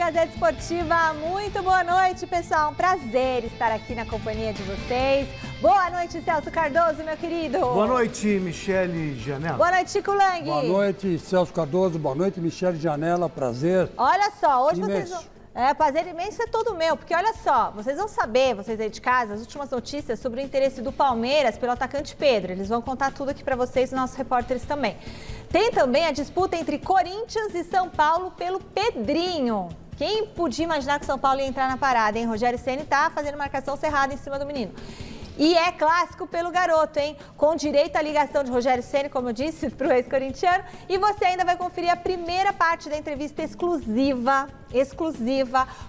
Gazeta Esportiva, muito boa noite, pessoal. Um prazer estar aqui na companhia de vocês. Boa noite, Celso Cardoso, meu querido. Boa noite, Michele Janela. Boa noite, Chico Lang. Boa noite, Celso Cardoso. Boa noite, Michele Janela. Prazer. Olha só, hoje imenso. vocês vão... prazer imenso é todo meu, porque olha só, vocês vão saber, vocês aí de casa, as últimas notícias sobre o interesse do Palmeiras pelo atacante Pedro. Eles vão contar tudo aqui pra vocês, nossos repórteres também. Tem também a disputa entre Corinthians e São Paulo pelo Pedrinho. Quem podia imaginar que São Paulo ia entrar na parada, hein? Rogério Ceni tá fazendo marcação cerrada em cima do menino. E é clássico pelo garoto, hein? Com direito à ligação de Rogério Ceni, como eu disse, para o ex-corintiano. E você ainda vai conferir a primeira parte da entrevista exclusiva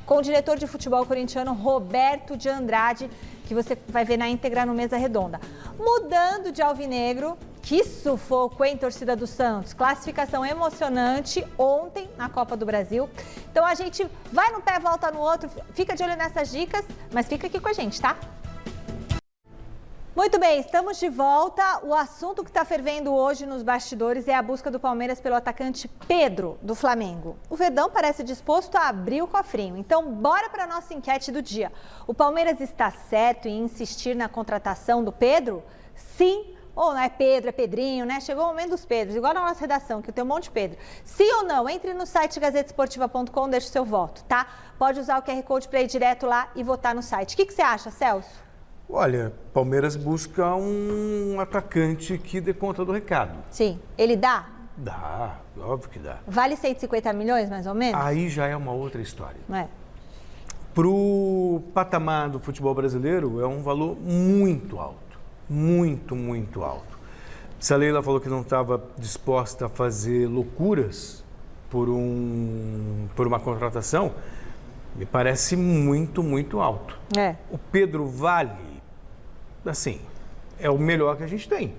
com o diretor de futebol corintiano, Roberto de Andrade, que você vai ver na íntegra no Mesa Redonda. Mudando de alvinegro, que sufoco, hein, torcida do Santos? Classificação emocionante ontem na Copa do Brasil. Então a gente vai num pé, volta no outro, fica de olho nessas dicas, mas fica aqui com a gente, tá? Muito bem, estamos de volta. O assunto que está fervendo hoje nos bastidores é a busca do Palmeiras pelo atacante Pedro, do Flamengo. O Verdão parece disposto a abrir o cofrinho. Então, bora para a nossa enquete do dia. O Palmeiras está certo em insistir na contratação do Pedro? Sim ou não? É Pedro, é Pedrinho, né? Chegou o momento dos Pedros, igual na nossa redação, que tem um monte de Pedro. Sim ou não? Entre no site gazetesportiva.com, deixa o seu voto, tá? Pode usar o QR Code para ir direto lá e votar no site. O que você acha, Celso? Olha, Palmeiras busca um atacante que dê conta do recado. Sim. Ele dá? Dá, óbvio que dá. Vale 150 milhões, mais ou menos? Aí já é uma outra história. É. Pro patamar do futebol brasileiro, é um valor muito alto. Muito, muito alto. Se a Leila falou que não estava disposta a fazer loucuras por uma contratação, me parece muito, muito alto. É. O Pedro vale, assim, é o melhor que a gente tem.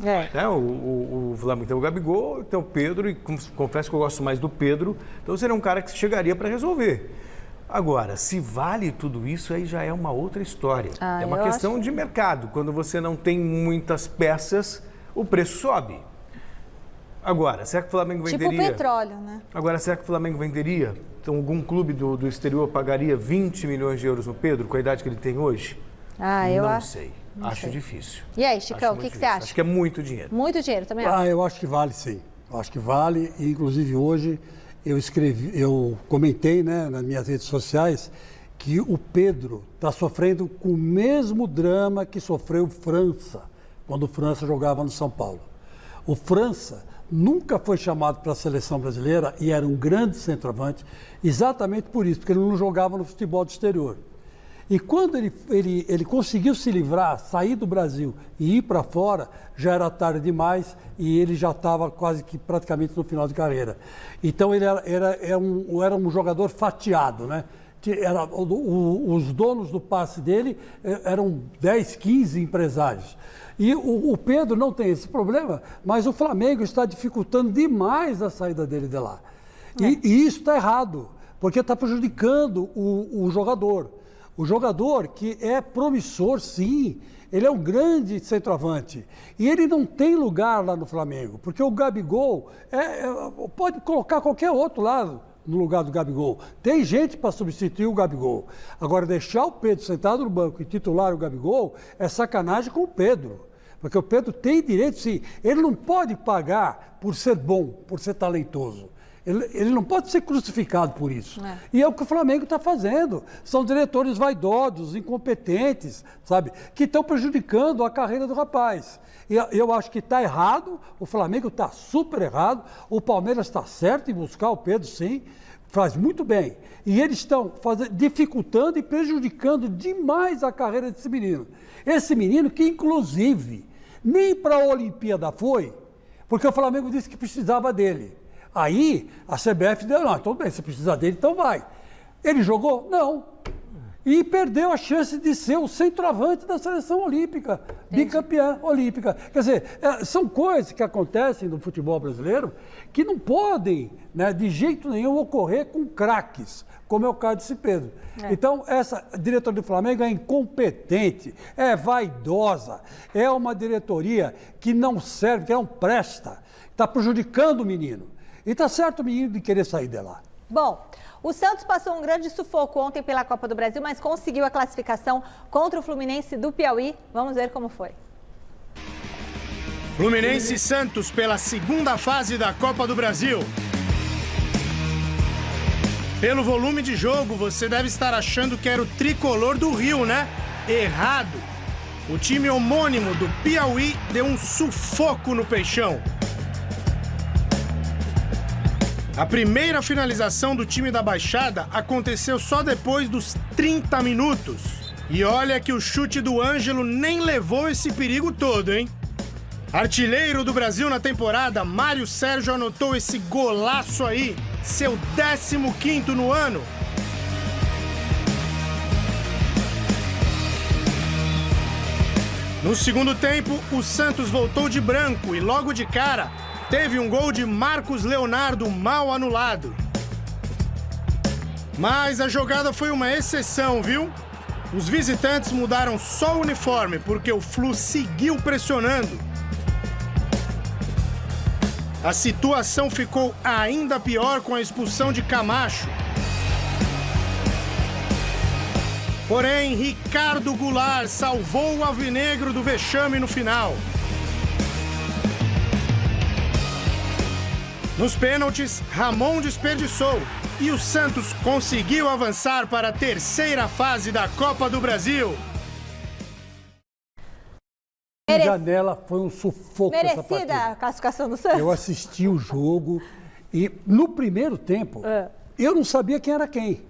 É. Né? O Flamengo tem o Gabigol, tem o Pedro, e confesso que eu gosto mais do Pedro, então seria um cara que chegaria para resolver. Agora, se vale tudo isso, aí já é uma outra história. É uma questão de mercado. Quando você não tem muitas peças, o preço sobe. Agora, será que o Flamengo venderia? Tipo o petróleo, né? Agora, será que o Flamengo venderia? Então, algum clube do exterior pagaria 20 milhões de euros no Pedro, com a idade que ele tem hoje? Eu sei. Acho difícil. E aí, Chicão, o que você acha? Acho que é muito dinheiro. Muito dinheiro, também acho. Eu acho que vale, sim. Eu acho que vale. E, inclusive, hoje eu comentei, né, nas minhas redes sociais que o Pedro está sofrendo com o mesmo drama que sofreu o França, quando o França jogava no São Paulo. O França nunca foi chamado para a seleção brasileira e era um grande centroavante, exatamente por isso, porque ele não jogava no futebol do exterior. E quando ele conseguiu se livrar, sair do Brasil e ir para fora, já era tarde demais e ele já estava quase que praticamente no final de carreira. Então ele era um jogador fatiado, né? Os donos do passe dele eram 10, 15 empresários. E o Pedro não tem esse problema, mas o Flamengo está dificultando demais a saída dele de lá. E isso está errado, porque está prejudicando o jogador. O jogador que é promissor, sim, ele é um grande centroavante. E ele não tem lugar lá no Flamengo, porque o Gabigol pode colocar qualquer outro lá no lugar do Gabigol. Tem gente para substituir o Gabigol. Agora, deixar o Pedro sentado no banco e titular o Gabigol é sacanagem com o Pedro. Porque o Pedro tem direito, sim. Ele não pode pagar por ser bom, por ser talentoso. Ele não pode ser crucificado por isso. E é o que o Flamengo está fazendo. São diretores vaidosos, incompetentes, sabe? Que estão prejudicando a carreira do rapaz. E eu acho que está errado, o Flamengo está super errado, o Palmeiras está certo em buscar o Pedro, sim, faz muito bem. E eles estão dificultando e prejudicando demais a carreira desse menino. Esse menino que, inclusive, nem para a Olimpíada foi, porque o Flamengo disse que precisava dele. Aí a CBF deu, não, tudo bem, se precisar dele, então vai. Ele jogou? Não. E perdeu a chance de ser o centroavante da seleção olímpica, bicampeã olímpica. Quer dizer, são coisas que acontecem no futebol brasileiro que não podem, né, de jeito nenhum, ocorrer com craques, como é o caso desse Pedro. Então, essa diretoria do Flamengo é incompetente, é vaidosa, é uma diretoria que não serve, que não presta, está prejudicando o menino. E está certo o menino de querer sair de lá. Bom, o Santos passou um grande sufoco ontem pela Copa do Brasil, mas conseguiu a classificação contra o Fluminense do Piauí. Vamos ver como foi. Fluminense e Santos pela segunda fase da Copa do Brasil. Pelo volume de jogo, você deve estar achando que era o tricolor do Rio, né? Errado. O time homônimo do Piauí deu um sufoco no Peixão. A primeira finalização do time da Baixada aconteceu só depois dos 30 minutos. E olha que o chute do Ângelo nem levou esse perigo todo, hein? Artilheiro do Brasil na temporada, Mário Sérgio anotou esse golaço aí, seu 15º no ano. No segundo tempo, o Santos voltou de branco e logo de cara teve um gol de Marcos Leonardo mal anulado. Mas a jogada foi uma exceção, viu? Os visitantes mudaram só o uniforme porque o Flu seguiu pressionando. A situação ficou ainda pior com a expulsão de Camacho. Porém, Ricardo Goulart salvou o alvinegro do vexame no final. Nos pênaltis, Ramon desperdiçou e o Santos conseguiu avançar para a terceira fase da Copa do Brasil. Janela foi um sufoco essa partida. Merecida a classificação do Santos? Eu assisti o jogo e no primeiro tempo eu não sabia quem era quem.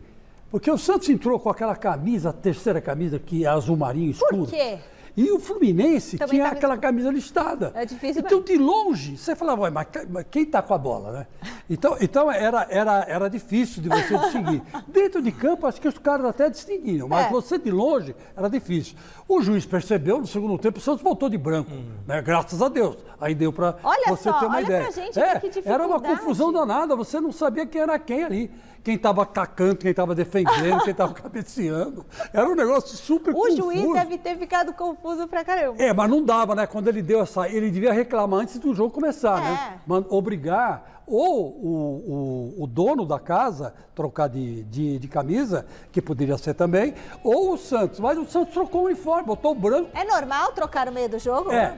Porque o Santos entrou com aquela camisa, a terceira camisa, que é azul marinho escuro. Por quê? E o Fluminense Também tinha aquela camisa listada. É difícil. Então, de longe, você falava, mas quem está com a bola, né? Então era difícil de você distinguir. Dentro de campo, acho que os caras até distinguiam, mas você de longe era difícil. O juiz percebeu, no segundo tempo, o Santos voltou de branco, né? Graças a Deus. Aí deu para você ter uma ideia. Olha pra gente, que dificuldade. Era uma confusão danada, você não sabia quem era quem ali. Quem estava atacando, quem estava defendendo, quem estava cabeceando. Era um negócio super confuso. O juiz deve ter ficado confuso pra caramba. Mas não dava, né? Quando ele deu essa... Ele devia reclamar antes do jogo começar, né? Obrigar ou o dono da casa trocar de camisa, que poderia ser também, ou o Santos. Mas o Santos trocou o uniforme, botou o branco. É normal trocar no meio do jogo? É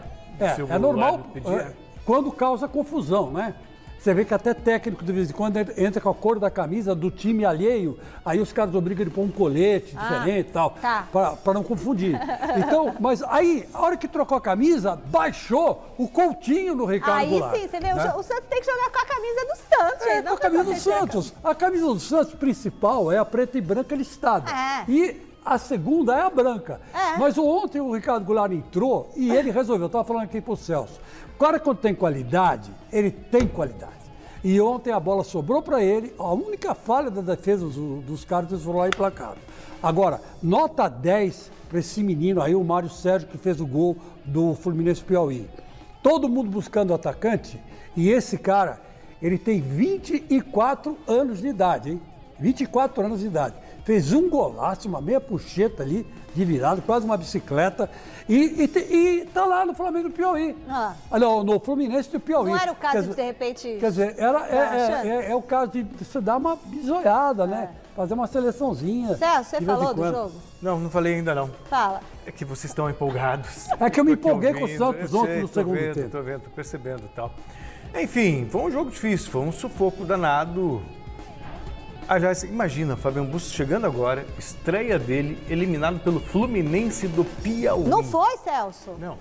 normal quando causa confusão, né? Você vê que até técnico, de vez em quando, entra com a cor da camisa do time alheio, aí os caras obrigam ele a pôr um colete diferente e tal, para não confundir. Então, mas aí, a hora que trocou a camisa, baixou o Coutinho no Ricardo Goulart. Aí sim, você vê, né? O Santos tem que jogar com a camisa do Santos. Com a camisa do Santos. A camisa do Santos principal é a preta e branca listada. E a segunda é a branca. Mas ontem o Ricardo Goulart entrou e ele resolveu, eu estava falando aqui pro Celso, o cara, quando tem qualidade, ele tem qualidade. E ontem a bola sobrou para ele, a única falha da defesa dos caras, eles foram lá e placaram. Agora, nota 10 para esse menino aí, o Mário Sérgio, que fez o gol do Fluminense Piauí. Todo mundo buscando o atacante, e esse cara, ele tem 24 anos de idade, hein? 24 anos de idade. Fez um golaço, uma meia puxeta ali, de virada, quase uma bicicleta, e tá lá no Flamengo do Piauí. No Fluminense do Piauí. Não era o caso de repente... Quer dizer, é o caso de você dar uma bisoiada, né? Fazer uma seleçãozinha. Celso, você falou do jogo? Não falei ainda não. Fala. É que vocês estão empolgados. É que eu me empolguei com o Santos ontem no segundo tempo. Tô vendo, tô percebendo e tal. Enfim, foi um jogo difícil, foi um sufoco danado. Aliás, imagina, Fabiano Bustos chegando agora, estreia dele, eliminado pelo Fluminense do Piauí. Não foi, Celso? Não,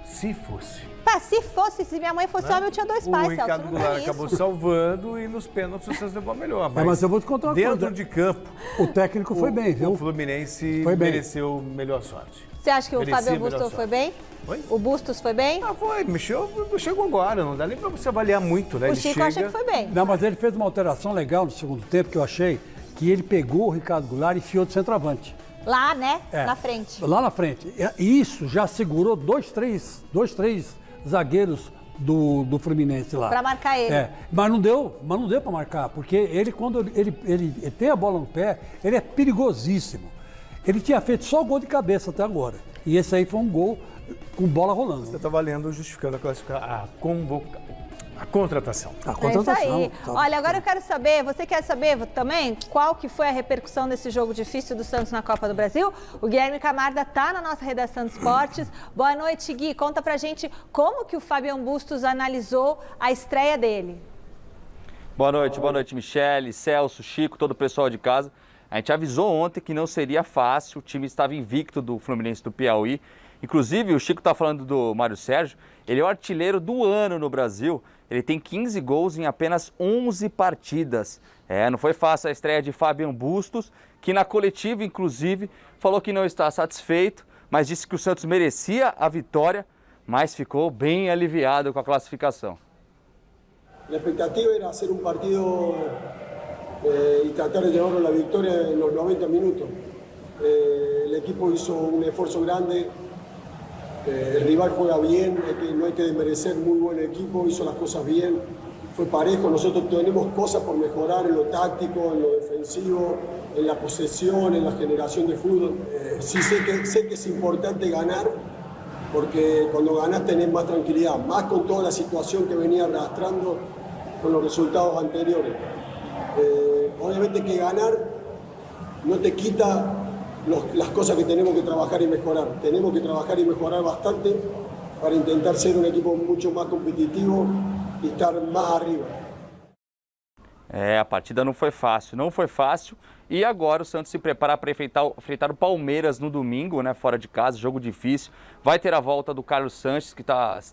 se fosse. Se fosse, se minha mãe fosse homem, eu tinha 2 pais, Celso. O Ricardo Goulart acabou salvando e nos pênaltis o Santos levou a melhor. Mas eu vou te contar uma coisa. Dentro de campo, o técnico foi bem, viu? O Fluminense mereceu melhor sorte. Você acha que o Fábio Bustos foi bem? Oi? O Bustos foi bem? Foi, chegou agora, não dá nem pra você avaliar muito, né? O Chico acha que foi bem. Não, mas ele fez uma alteração legal no segundo tempo, que eu achei, que ele pegou o Ricardo Goulart e enfiou de centroavante. Lá, né? Na frente. Lá na frente. E isso já segurou dois, três zagueiros do Fluminense lá. Pra marcar ele. Mas não deu pra marcar, porque ele, quando ele tem a bola no pé, ele é perigosíssimo. Ele tinha feito só gol de cabeça até agora. E esse aí foi um gol com bola rolando. Você está valendo justificando a A contratação. A contratação. É isso aí. Olha, agora eu quero saber, você quer saber também qual que foi a repercussão desse jogo difícil do Santos na Copa do Brasil? O Guilherme Camarda está na nossa redação de esportes. Boa noite, Gui. Conta pra gente como que o Fabian Bustos analisou a estreia dele. Boa noite, Michele, Celso, Chico, todo o pessoal de casa. A gente avisou ontem que não seria fácil, o time estava invicto do Fluminense do Piauí. Inclusive, o Chico está falando do Mário Sérgio, ele é o artilheiro do ano no Brasil. Ele tem 15 gols em apenas 11 partidas. Não foi fácil a estreia de Fabian Bustos, que na coletiva, inclusive, falou que não está satisfeito, mas disse que o Santos merecia a vitória, mas ficou bem aliviado com a classificação. La expectativa era hacer un partido y tratar de llevarlo a la victoria en los 90 minutos. El equipo hizo un esfuerzo grande, el rival juega bien, no hay que desmerecer, muy buen equipo, hizo las cosas bien, fue parejo, nosotros tenemos cosas por mejorar en lo táctico, en lo defensivo, en la posesión, en la generación de fútbol. Sí sé que es importante ganar, porque cuando ganás tenés más tranquilidad, más con toda la situación que venía arrastrando con los resultados anteriores. Obviamente que ganar no te quita las cosas que tenemos que trabajar y mejorar. Tenemos que trabajar y mejorar bastante para intentar ser un equipo mucho más competitivo y estar más arriba. A partida não foi fácil. E agora o Santos se prepara para enfrentar o Palmeiras no domingo, né, fora de casa, jogo difícil. Vai ter a volta do Carlos Sanches, que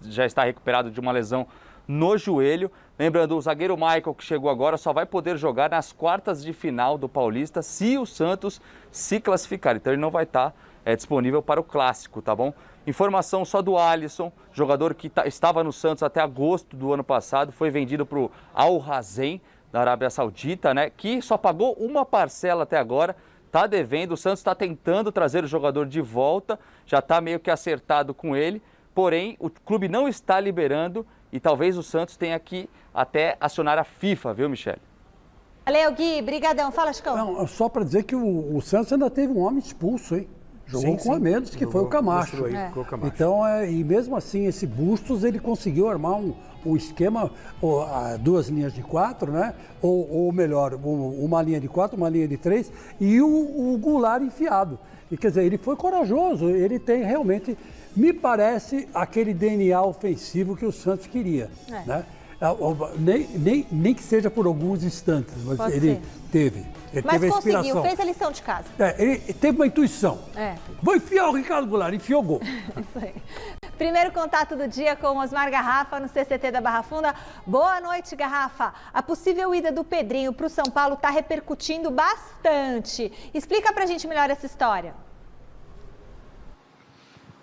já está recuperado de uma lesão no joelho. Lembrando, o zagueiro Michael, que chegou agora, só vai poder jogar nas quartas de final do Paulista se o Santos se classificar. Então ele não vai estar disponível para o Clássico, tá bom? Informação só do Alisson, jogador que estava no Santos até agosto do ano passado, foi vendido para o Al Razen, da Arábia Saudita, né, que só pagou uma parcela até agora, está devendo. O Santos está tentando trazer o jogador de volta, já está meio que acertado com ele, porém o clube não está liberando e talvez o Santos tenha que até acionar a FIFA, viu, Michele? Valeu, Gui. Brigadão. Fala, Chicão. Não, só para dizer que o Santos ainda teve um homem expulso, hein? Jogou com a menos, que foi o Camacho. Então, e mesmo assim, esse Bustos, ele conseguiu armar um esquema, duas linhas de 4, né? Ou melhor, uma linha de 4, uma linha de 3 e o Goulart enfiado. E quer dizer, ele foi corajoso, ele tem realmente, me parece, aquele DNA ofensivo que o Santos queria, né? Nem que seja por alguns instantes, mas Pode ele ser. teve. Ele Mas teve a conseguiu, inspiração. fez a lição de casa. Ele teve uma intuição. Vou enfiar o Ricardo Goulart, enfiou o gol. Isso aí. Primeiro contato do dia com o Osmar Garrafa no CCT da Barra Funda. Boa noite, Garrafa. A possível ida do Pedrinho para o São Paulo está repercutindo bastante. Explica pra gente melhor essa história.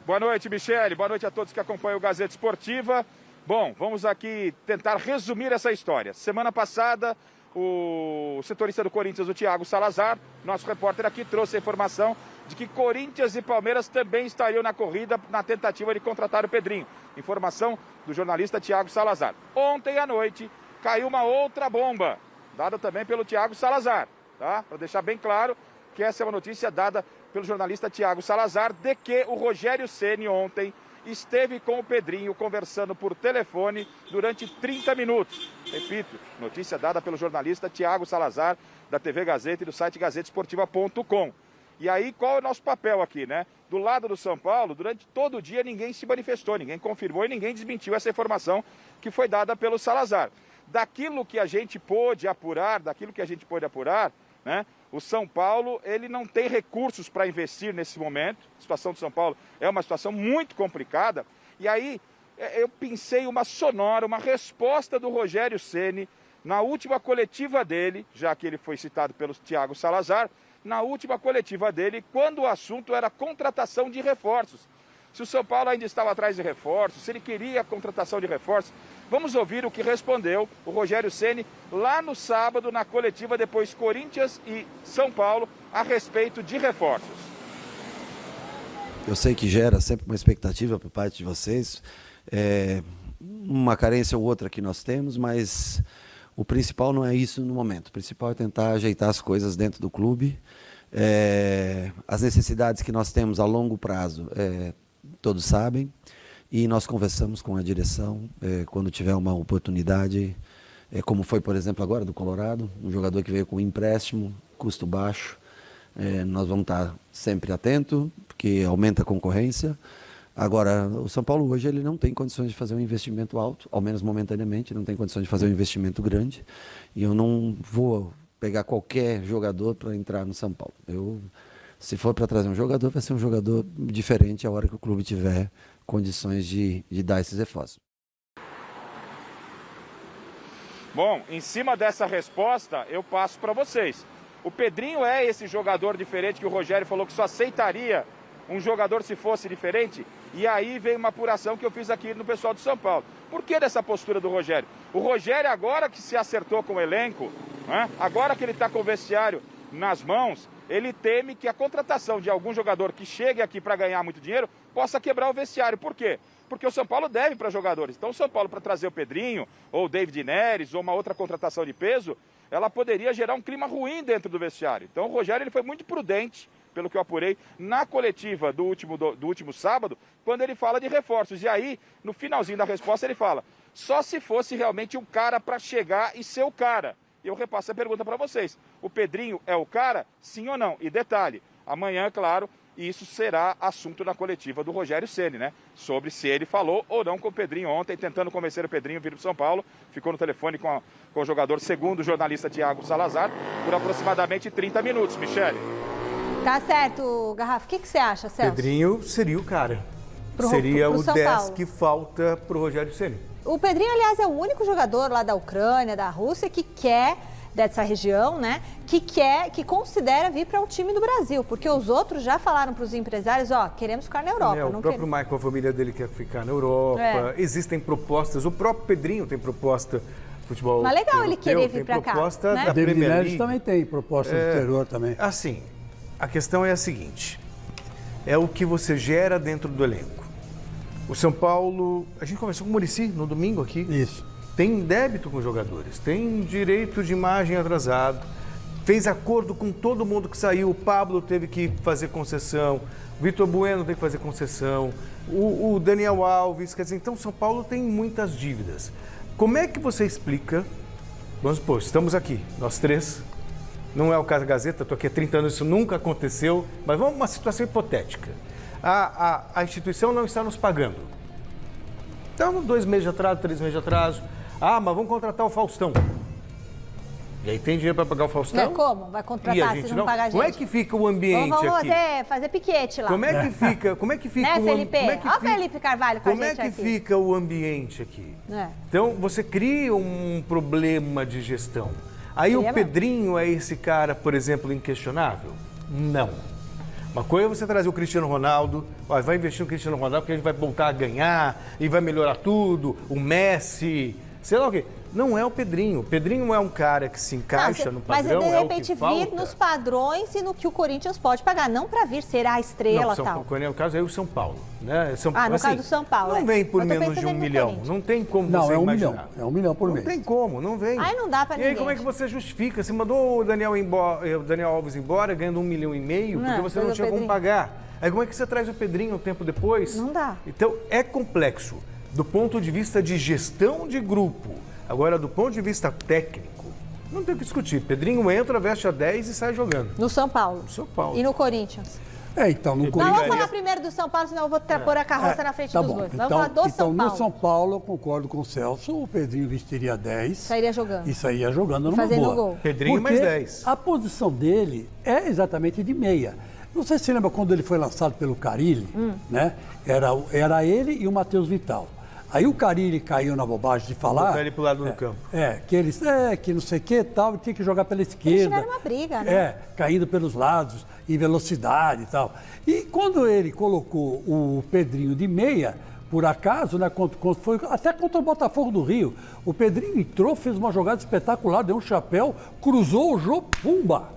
Boa noite, Michele. Boa noite a todos que acompanham o Gazeta Esportiva. Bom, vamos aqui tentar resumir essa história. Semana passada, o setorista do Corinthians, o Thiago Salazar, nosso repórter aqui, trouxe a informação de que Corinthians e Palmeiras também estariam na corrida na tentativa de contratar o Pedrinho. Informação do jornalista Thiago Salazar. Ontem à noite caiu uma outra bomba, dada também pelo Thiago Salazar, tá? Para deixar bem claro que essa é uma notícia dada pelo jornalista Thiago Salazar, de que o Rogério Ceni ontem esteve com o Pedrinho conversando por telefone durante 30 minutos. Repito, notícia dada pelo jornalista Thiago Salazar, da TV Gazeta e do site gazetesportiva.com. E aí, qual é o nosso papel aqui, né? Do lado do São Paulo, durante todo o dia ninguém se manifestou, ninguém confirmou e ninguém desmentiu essa informação que foi dada pelo Salazar. Daquilo que a gente pôde apurar, né? O São Paulo, ele não tem recursos para investir nesse momento. A situação do São Paulo é uma situação muito complicada. E aí, eu pensei uma resposta do Rogério Ceni na última coletiva dele, já que ele foi citado pelo Thiago Salazar, na última coletiva dele, quando o assunto era contratação de reforços. Se o São Paulo ainda estava atrás de reforços, se ele queria a contratação de reforços. Vamos ouvir o que respondeu o Rogério Ceni lá no sábado, na coletiva depois Corinthians e São Paulo, a respeito de reforços. Eu sei que gera sempre uma expectativa por parte de vocês, uma carência ou outra que nós temos, mas o principal não é isso no momento. O principal é tentar ajeitar as coisas dentro do clube. As necessidades que nós temos a longo prazo, todos sabem. e nós conversamos com a direção quando tiver uma oportunidade, como foi, por exemplo, agora do Colorado, um jogador que veio com empréstimo, custo baixo. Nós vamos estar sempre atentos, porque aumenta a concorrência. Agora, o São Paulo hoje ele não tem condições de fazer um investimento alto, ao menos momentaneamente, não tem condições de fazer um investimento grande. E eu não vou pegar qualquer jogador para entrar no São Paulo. Se for para trazer um jogador, vai ser um jogador diferente a hora que o clube tiver condições de dar esses reforços. Bom, em cima dessa resposta, eu passo para vocês. O Pedrinho é esse jogador diferente que o Rogério falou que só aceitaria um jogador se fosse diferente? E aí vem uma apuração que eu fiz aqui no pessoal do São Paulo. Por que dessa postura do Rogério? O Rogério, agora que se acertou com o elenco, né, agora que ele está com o vestiário nas mãos, ele teme que a contratação de algum jogador que chegue aqui para ganhar muito dinheiro possa quebrar o vestiário. Por quê? Porque o São Paulo deve para jogadores. Então o São Paulo, para trazer o Pedrinho, ou o David Neres, ou uma outra contratação de peso, ela poderia gerar um clima ruim dentro do vestiário. Então o Rogério ele foi muito prudente, pelo que eu apurei, na coletiva do último sábado, quando ele fala de reforços. E aí, no finalzinho da resposta, ele fala, só se fosse realmente um cara para chegar e ser o cara. E eu repasso a pergunta para vocês. O Pedrinho é o cara? Sim ou não? E detalhe, amanhã, claro, isso será assunto na coletiva do Rogério Ceni, né? Sobre se ele falou ou não com o Pedrinho ontem, tentando convencer o Pedrinho a vir para São Paulo. Ficou no telefone com o jogador, segundo o jornalista Thiago Salazar, por aproximadamente 30 minutos, Michele. Tá certo, Garrafa. O que você acha, Celso? Pedrinho seria o cara. Seria o 10 que falta para o Rogério Ceni. O Pedrinho, aliás, é o único jogador lá da Ucrânia, da Rússia, que quer, dessa região, né, que considera vir para um time do Brasil, porque os outros já falaram para os empresários, queremos ficar na Europa. O próprio Michael, a família dele quer ficar na Europa, existem propostas, o próprio Pedrinho tem proposta de futebol. Mas legal ele querer vir para cá, proposta né? da Premier League. também tem proposta do exterior também. Assim, a questão é a seguinte, é o que você gera dentro do elenco. O São Paulo, a gente conversou com o Muricy no domingo aqui. Isso. Tem débito com os jogadores, tem direito de imagem atrasado, fez acordo com todo mundo que saiu, o Pablo teve que fazer concessão, o Vitor Bueno teve que fazer concessão, o Daniel Alves, quer dizer, então São Paulo tem muitas dívidas. Como é que você explica, vamos supor, estamos aqui, nós três, não é o caso da Gazeta, estou aqui há 30 anos, isso nunca aconteceu, mas vamos uma situação hipotética. A instituição não está nos pagando. Então, 2 meses de atraso, 3 meses de atraso. Mas vamos contratar o Faustão. E aí tem dinheiro para pagar o Faustão? Como? Vai contratar se não pagar a gente? Como é que fica o ambiente vamos aqui? Fazer piquete lá. Como é que fica né, Felipe? Olha o Felipe Carvalho com a gente aqui. Como é que fica o ambiente aqui? Então, você cria um problema de gestão. Aí o Pedrinho é esse cara, por exemplo, inquestionável? Não. Uma coisa é você trazer o Cristiano Ronaldo, vai investir no Cristiano Ronaldo porque a gente vai voltar a ganhar e vai melhorar tudo, o Messi, sei lá o quê. Não é o Pedrinho. O Pedrinho é um cara que se encaixa no padrão, mas de repente vir nos padrões e no que o Corinthians pode pagar, não para vir ser a estrela tal. No caso aí o São Paulo, né? No caso do São Paulo. Não vem por menos de 1 milhão. Não tem como você imaginar. Milhão. É 1 milhão por mês. Não tem como, não vem. Aí não dá para ninguém. E aí como é que você justifica? Você mandou o Daniel Alves embora ganhando 1,5 milhão porque você não tinha como pagar. Aí como é que você traz o Pedrinho um tempo depois? Não dá. Então é complexo do ponto de vista de gestão de grupo. Agora, do ponto de vista técnico, não tem o que discutir. Pedrinho entra, veste a 10 e sai jogando. No São Paulo. No São Paulo. E no Corinthians. Então, no Corinthians... Vamos falar primeiro do São Paulo, senão eu vou pôr a carroça na frente dos dois. Vamos falar do São Paulo. No São Paulo, eu concordo com o Celso, o Pedrinho vestiria 10. Sairia jogando. E sairia jogando numa fazendo boa. Gol. Pedrinho mais 10. A posição dele é exatamente de meia. Não sei se você lembra quando ele foi lançado pelo Carille, né? Era ele e o Matheus Vital. Aí o Carille caiu na bobagem de falar... Botar ele pro lado do campo. Que não sei o que e tal, e tinha que jogar pela esquerda. Eles tiveram uma briga, né? Caindo pelos lados, em velocidade e tal. E quando ele colocou o Pedrinho de meia, por acaso, né, foi até contra o Botafogo do Rio, o Pedrinho entrou, fez uma jogada espetacular, deu um chapéu, cruzou o jogo, pumba!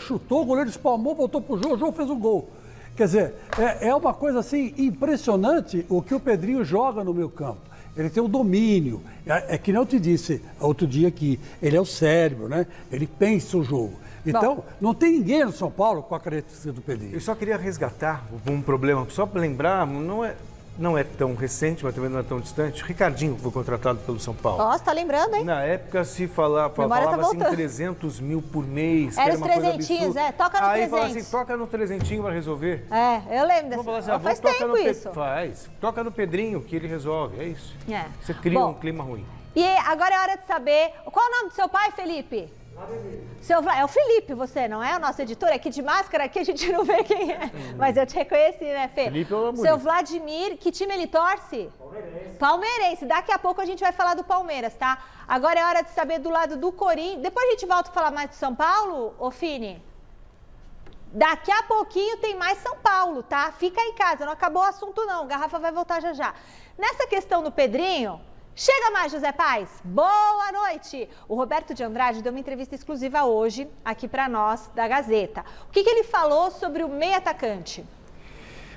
Chutou, o goleiro espalmou, voltou pro jogo, o jogo fez um gol. Quer dizer, é uma coisa assim impressionante o que o Pedrinho joga no meio campo. Ele tem o domínio. É que nem eu te disse outro dia aqui, ele é o cérebro, né? Ele pensa o jogo. Então, não tem ninguém no São Paulo com a característica do Pedrinho. Eu só queria resgatar um problema, só para lembrar, não é... não é tão recente, mas também não é tão distante. Ricardinho foi contratado pelo São Paulo. Nossa, tá lembrando, hein? Na época se falava assim 300 mil por mês. Era que os uma coisa trezentinhos, absurda. toca no Aí 300. fala assim, toca no trezentinho para resolver. É, eu lembro dessa. Vamos falar assim, Faz toca tempo no isso. Faz. Toca no Pedrinho que ele resolve, é isso. É. Você cria Bom, um clima ruim. E agora é hora de saber, qual é o nome do seu pai, Felipe? É o Felipe, você, não é? O nosso editor aqui de máscara, aqui a gente não vê quem é. Mas eu te reconheci, né, Fê? Felipe é o Amorim. Seu Vladimir, que time ele torce? Palmeirense. Daqui a pouco a gente vai falar do Palmeiras, tá? Agora é hora de saber do lado do Corinthians. Depois a gente volta a falar mais do São Paulo, ô Fini? Daqui a pouquinho tem mais São Paulo, tá? Fica em casa, não acabou o assunto não. O Garrafa vai voltar já já. Nessa questão do Pedrinho... Chega mais, José Paes. Boa noite. O Roberto de Andrade deu uma entrevista exclusiva hoje aqui para nós da Gazeta. O que ele falou sobre o meio atacante?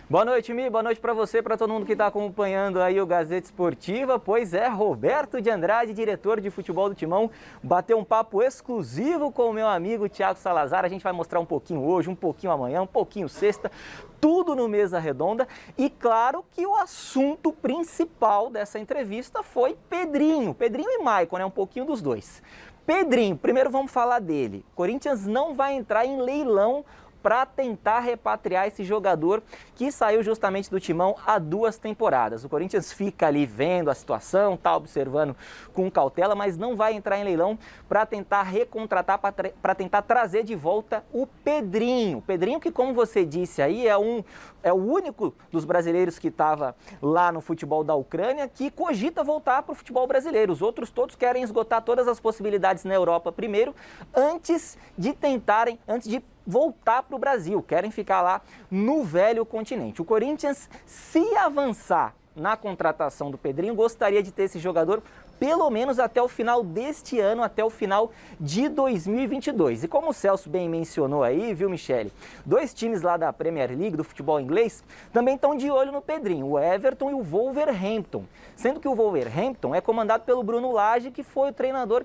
Boa noite, Mi. Boa noite para você, para todo mundo que está acompanhando aí o Gazeta Esportiva. Pois é, Roberto de Andrade, diretor de futebol do Timão, bateu um papo exclusivo com o meu amigo Thiago Salazar. A gente vai mostrar um pouquinho hoje, um pouquinho amanhã, um pouquinho sexta, tudo no Mesa Redonda. E claro que o assunto principal dessa entrevista foi Pedrinho e Maicon, né? Um pouquinho dos dois. Pedrinho, primeiro vamos falar dele. Corinthians não vai entrar em leilão para tentar repatriar esse jogador que saiu justamente do Timão há 2 temporadas. O Corinthians fica ali vendo a situação, está observando com cautela, mas não vai entrar em leilão para tentar recontratar, para tentar trazer de volta o Pedrinho. Pedrinho que, como você disse aí, é o único dos brasileiros que estava lá no futebol da Ucrânia que cogita voltar para o futebol brasileiro. Os outros todos querem esgotar todas as possibilidades na Europa primeiro, antes de voltar para o Brasil, querem ficar lá no velho continente. O Corinthians, se avançar na contratação do Pedrinho, gostaria de ter esse jogador pelo menos até o final deste ano, até o final de 2022. E como o Celso bem mencionou aí, viu, Michele? 2 times lá da Premier League, do futebol inglês, também estão de olho no Pedrinho, o Everton e o Wolverhampton. Sendo que o Wolverhampton é comandado pelo Bruno Lage, que foi o treinador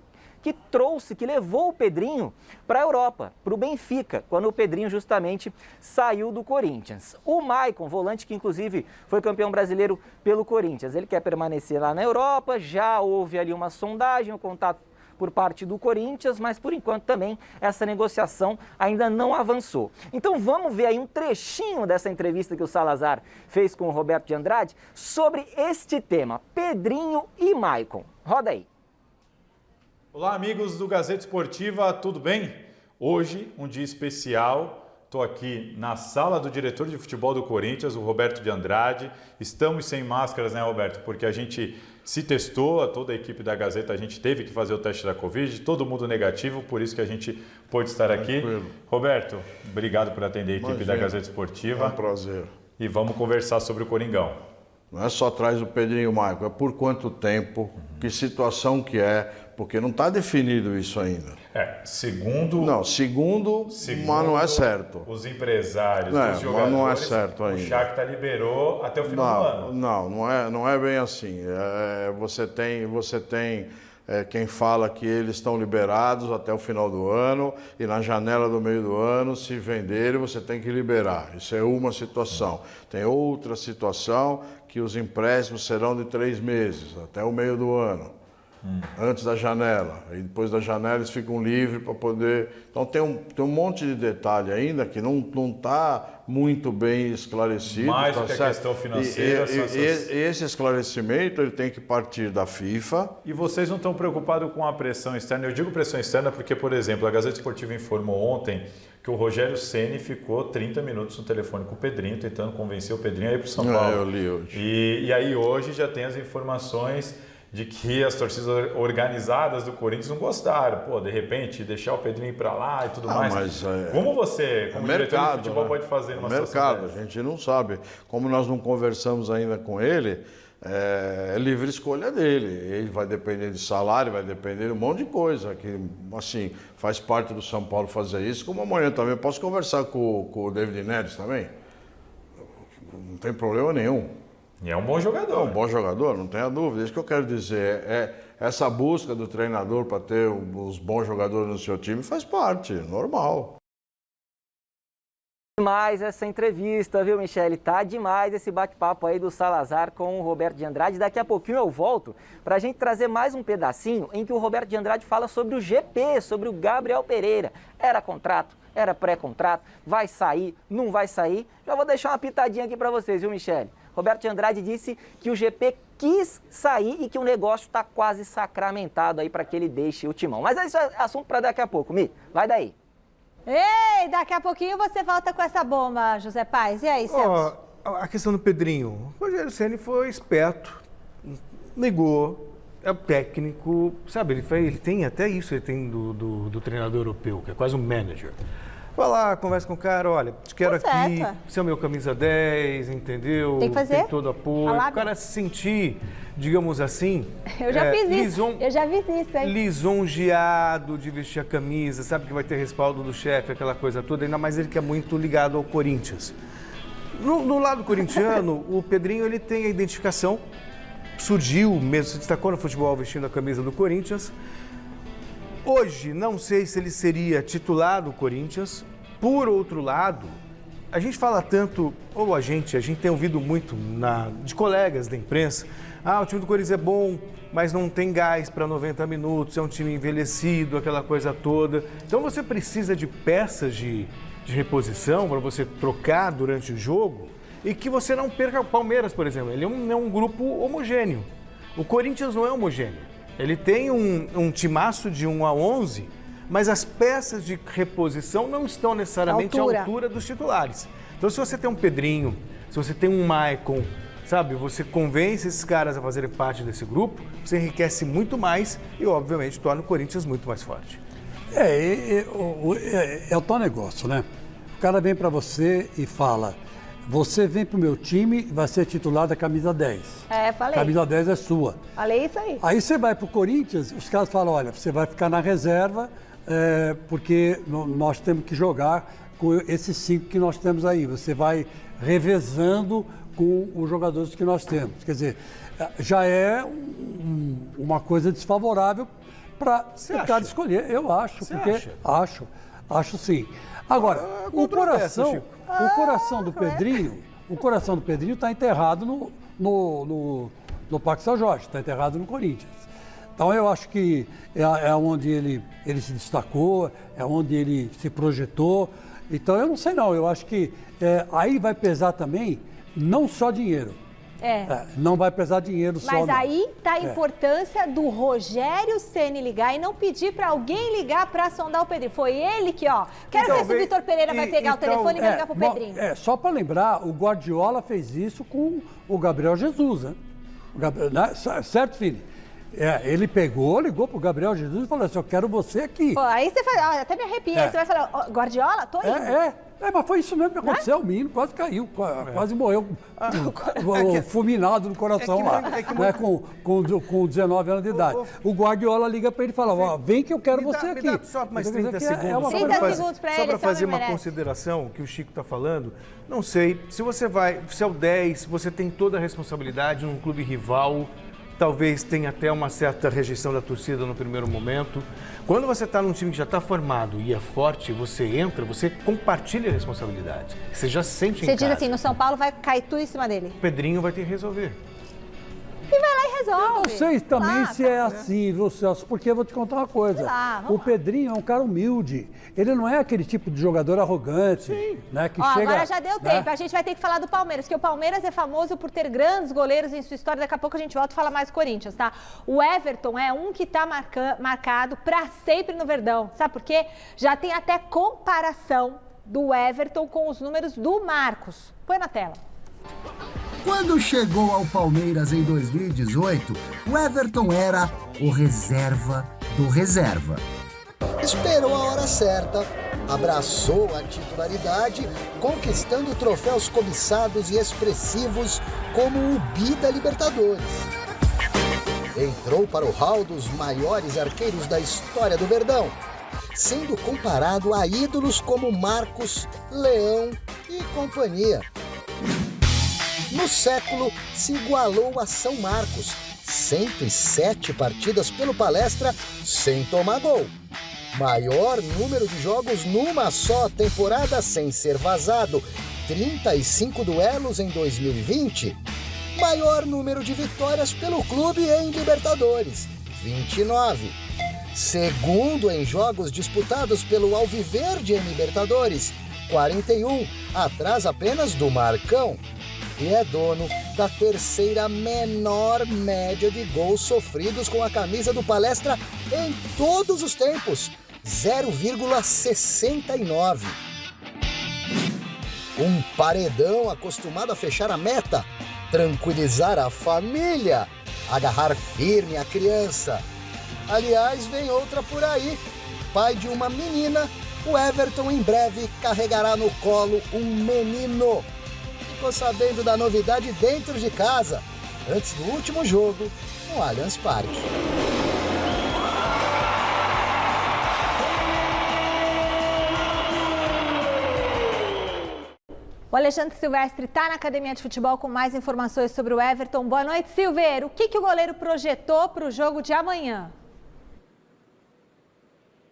que levou o Pedrinho para a Europa, para o Benfica, quando o Pedrinho justamente saiu do Corinthians. O Maicon, volante que inclusive foi campeão brasileiro pelo Corinthians, ele quer permanecer lá na Europa, já houve ali uma sondagem, um contato por parte do Corinthians, mas por enquanto também essa negociação ainda não avançou. Então vamos ver aí um trechinho dessa entrevista que o Salazar fez com o Roberto de Andrade sobre este tema, Pedrinho e Maicon. Roda aí. Olá, amigos do Gazeta Esportiva, tudo bem? Hoje, um dia especial, estou aqui na sala do diretor de futebol do Corinthians, o Roberto de Andrade. Estamos sem máscaras, né, Roberto? Porque a gente se testou, toda a equipe da Gazeta, a gente teve que fazer o teste da Covid, todo mundo negativo, por isso que a gente pôde estar aqui. Tranquilo. Roberto, obrigado por atender a equipe da Gazeta Esportiva. É um prazer. E vamos conversar sobre o Coringão. Não é só atrás do Pedrinho e o Maicon, é por quanto tempo, que situação que é, porque não está definido isso ainda. Segundo, mas não é certo. Os empresários, os jogadores, mas não é certo ainda. O Shakhtar liberou até o final do ano. Não é bem assim. Você tem quem fala que eles estão liberados até o final do ano e na janela do meio do ano, se venderem, você tem que liberar. Isso é uma situação. Tem outra situação que os empréstimos serão de 3 meses, até o meio do ano. Antes da janela, e depois da janela eles ficam livres para poder... Então tem um monte de detalhe ainda que não está muito bem esclarecido. Mais do tá que certo? a questão financeira. Esse esclarecimento ele tem que partir da FIFA. E vocês não estão preocupados com a pressão externa? Eu digo pressão externa porque, por exemplo, a Gazeta Esportiva informou ontem que o Rogério Ceni ficou 30 minutos no telefone com o Pedrinho, tentando convencer o Pedrinho a ir para o São Paulo. Eu li hoje. E aí hoje já tem as informações de que as torcidas organizadas do Corinthians não gostaram. Pô, de repente, deixar o Pedrinho ir para lá e tudo mais. Mas como você, como diretor de futebol, pode fazer numa situação dessa? A gente não sabe. Como nós não conversamos ainda com ele, é livre escolha dele. Ele vai depender de salário, vai depender de um monte de coisa. Que, assim, faz parte do São Paulo fazer isso. Como amanhã também. Posso conversar com o David Neres também? Não tem problema nenhum. E é um bom jogador. É um bom jogador, não tenha dúvida. Isso que eu quero dizer. Essa busca do treinador para ter os bons jogadores no seu time faz parte, normal. Demais essa entrevista, viu, Michele? Tá demais esse bate-papo aí do Salazar com o Roberto de Andrade. Daqui a pouquinho eu volto para a gente trazer mais um pedacinho em que o Roberto de Andrade fala sobre o GP, sobre o Gabriel Pereira. Era contrato? Era pré-contrato? Vai sair? Não vai sair? Já vou deixar uma pitadinha aqui para vocês, viu, Michele? Roberto de Andrade disse que o GP quis sair e que o negócio está quase sacramentado aí para que ele deixe o timão. Mas isso é assunto para daqui a pouco, Mi. Vai daí. Ei, daqui a pouquinho você volta com essa bomba, José Paes. E aí, Celso? A questão do Pedrinho. O Rogério Ceni foi esperto, negou, é o técnico, sabe, ele tem até isso, ele tem do treinador europeu, que é quase um manager. Vai lá, conversa com o cara, olha, te quero aqui, você é o meu camisa 10, entendeu? Tem que fazer. Tem todo apoio. O cara se sentir, digamos assim... Eu já fiz isso, eu já fiz isso, hein? Lisonjeado de vestir a camisa, sabe que vai ter respaldo do chefe, aquela coisa toda, ainda mais ele que é muito ligado ao Corinthians. No lado corintiano, o Pedrinho, ele tem a identificação, surgiu mesmo, se destacou no futebol vestindo a camisa do Corinthians. Hoje, não sei se ele seria titular do Corinthians. Por outro lado, a gente fala tanto, ou a gente tem ouvido muito de colegas da imprensa, o time do Corinthians é bom, mas não tem gás para 90 minutos, é um time envelhecido, aquela coisa toda. Então você precisa de peças de reposição para você trocar durante o jogo e que você não perca. O Palmeiras, por exemplo, ele é um grupo homogêneo. O Corinthians não é homogêneo. Ele tem um timaço de 1 a 11, mas as peças de reposição não estão necessariamente à altura dos titulares. Então, se você tem um Pedrinho, se você tem um Maicon, sabe, você convence esses caras a fazerem parte desse grupo, você enriquece muito mais e, obviamente, torna o Corinthians muito mais forte. É o tal negócio, né? O cara vem para você e fala... Você vem pro meu time e vai ser titular da camisa 10. Falei. Camisa 10 é sua. Falei isso aí. Aí você vai pro Corinthians, os caras falam, olha, você vai ficar na reserva, porque nós temos que jogar com esses 5 que nós temos aí. Você vai revezando com os jogadores que nós temos. Quer dizer, já é uma coisa desfavorável para o cara escolher. Eu acho, acho sim. Agora, o coração do Pedrinho está enterrado no Parque São Jorge, está enterrado no Corinthians. Então eu acho que é onde ele se destacou, é onde ele se projetou. Então eu não sei não, eu acho que aí vai pesar também não só dinheiro. Não vai pesar dinheiro só. Mas aí está a importância do Rogério Ceni ligar e não pedir para alguém ligar para sondar o Pedrinho. Foi ele que, quero ver se o Vitor Pereira vai pegar o telefone e vai ligar para o Pedrinho. Só para lembrar, o Guardiola fez isso com o Gabriel Jesus, né? Certo, filho? Ele ligou pro Gabriel Jesus e falou assim, eu quero você aqui. Pô, aí você fala, até me arrepia, você vai falar, Guardiola, tô indo. Mas foi isso mesmo que aconteceu, o menino quase caiu, quase morreu, fulminado no coração lá, com 19 anos de idade. O Guardiola liga para ele e fala, vem que eu quero você aqui. Me dá só mais 30 segundos. 30 segundos para ele, só para fazer uma consideração que o Chico está falando, não sei, se é o 10, se você tem toda a responsabilidade num clube rival, talvez tenha até uma certa rejeição da torcida no primeiro momento. Quando você está num time que já está formado e é forte, você entra, você compartilha a responsabilidade. Você já sente em casa. Você diz assim, no São Paulo vai cair tudo em cima dele. O Pedrinho vai ter que resolver. E vai lá e resolve. Eu não sei também se é assim, viu, Celso? Porque eu vou te contar uma coisa. O Pedrinho é um cara humilde. Ele não é aquele tipo de jogador arrogante, né? Que chega, agora já deu tempo. A gente vai ter que falar do Palmeiras, porque o Palmeiras é famoso por ter grandes goleiros em sua história. Daqui a pouco a gente volta e fala mais Corinthians, tá? O Everton é um que tá marcado para sempre no Verdão. Sabe por quê? Já tem até comparação do Everton com os números do Marcos. Põe na tela. Quando chegou ao Palmeiras em 2018, o Everton era o reserva do reserva. Esperou a hora certa, abraçou a titularidade, conquistando troféus cobiçados e expressivos como o Bi da Libertadores. Entrou para o hall dos maiores arqueiros da história do Verdão, sendo comparado a ídolos como Marcos, Leão e companhia. No século, se igualou a São Marcos, 107 partidas pelo Palestra sem tomar gol. Maior número de jogos numa só temporada sem ser vazado, 35 duelos em 2020. Maior número de vitórias pelo clube em Libertadores, 29. Segundo em jogos disputados pelo Alviverde em Libertadores, 41, atrás apenas do Marcão. E é dono da terceira menor média de gols sofridos com a camisa do Palestra em todos os tempos, 0,69. Um paredão acostumado a fechar a meta, tranquilizar a família, agarrar firme a criança. Aliás, vem outra por aí. Pai de uma menina, o Everton em breve carregará no colo um menino. Ficou sabendo da novidade dentro de casa, antes do último jogo no Allianz Parque. O Alexandre Silvestre está na Academia de Futebol com mais informações sobre o Everton. Boa noite, Silveiro. O que o goleiro projetou para o jogo de amanhã?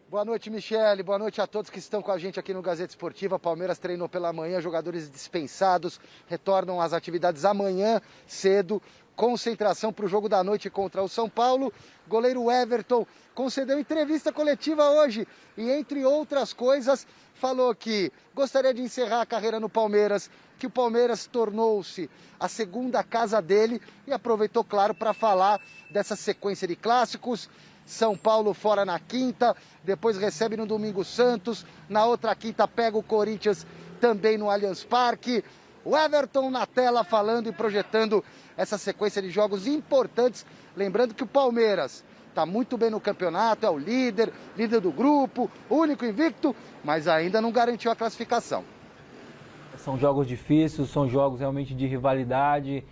Boa noite, Michele. Boa noite a todos que estão com a gente aqui no Gazeta Esportiva. Palmeiras treinou pela manhã, jogadores dispensados retornam às atividades amanhã cedo. Concentração para o jogo da noite contra o São Paulo. Goleiro Everton concedeu entrevista coletiva hoje e, entre outras coisas, falou que gostaria de encerrar a carreira no Palmeiras, que o Palmeiras tornou-se a segunda casa dele e aproveitou, claro, para falar dessa sequência de clássicos. São Paulo fora na quinta, depois recebe no domingo Santos, na outra quinta pega o Corinthians também no Allianz Parque. O Everton na tela falando e projetando essa sequência de jogos importantes, lembrando que o Palmeiras está muito bem no campeonato, é o líder do grupo, único invicto, mas ainda não garantiu a classificação. São jogos difíceis, são jogos realmente de rivalidade,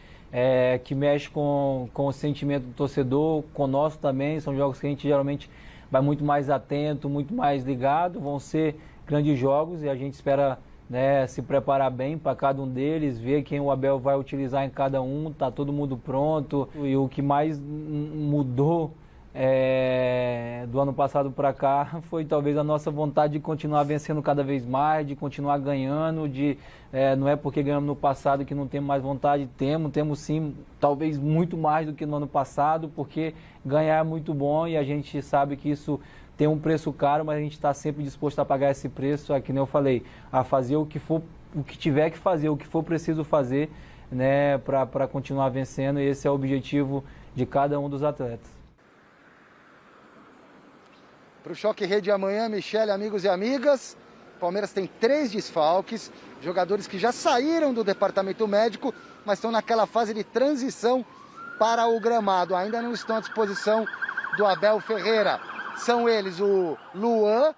que mexe com o sentimento do torcedor, com o nosso também. São jogos que a gente geralmente vai muito mais atento, muito mais ligado. Vão ser grandes jogos e a gente espera, né, se preparar bem para cada um deles, ver quem o Abel vai utilizar em cada um. Tá todo mundo pronto. E o que mais mudou do ano passado para cá foi talvez a nossa vontade de continuar vencendo cada vez mais, de continuar ganhando, não é porque ganhamos no passado que não temos mais vontade, temos sim, talvez muito mais do que no ano passado, porque ganhar é muito bom e a gente sabe que isso tem um preço caro, mas a gente está sempre disposto a pagar esse preço, que nem eu falei, a fazer o que tiver que fazer, o que for preciso fazer, né, para continuar vencendo, e esse é o objetivo de cada um dos atletas. Para o Choque Rede amanhã, Michele, amigos e amigas, o Palmeiras tem 3 desfalques, jogadores que já saíram do departamento médico, mas estão naquela fase de transição para o gramado. Ainda não estão à disposição do Abel Ferreira. São eles o Luan,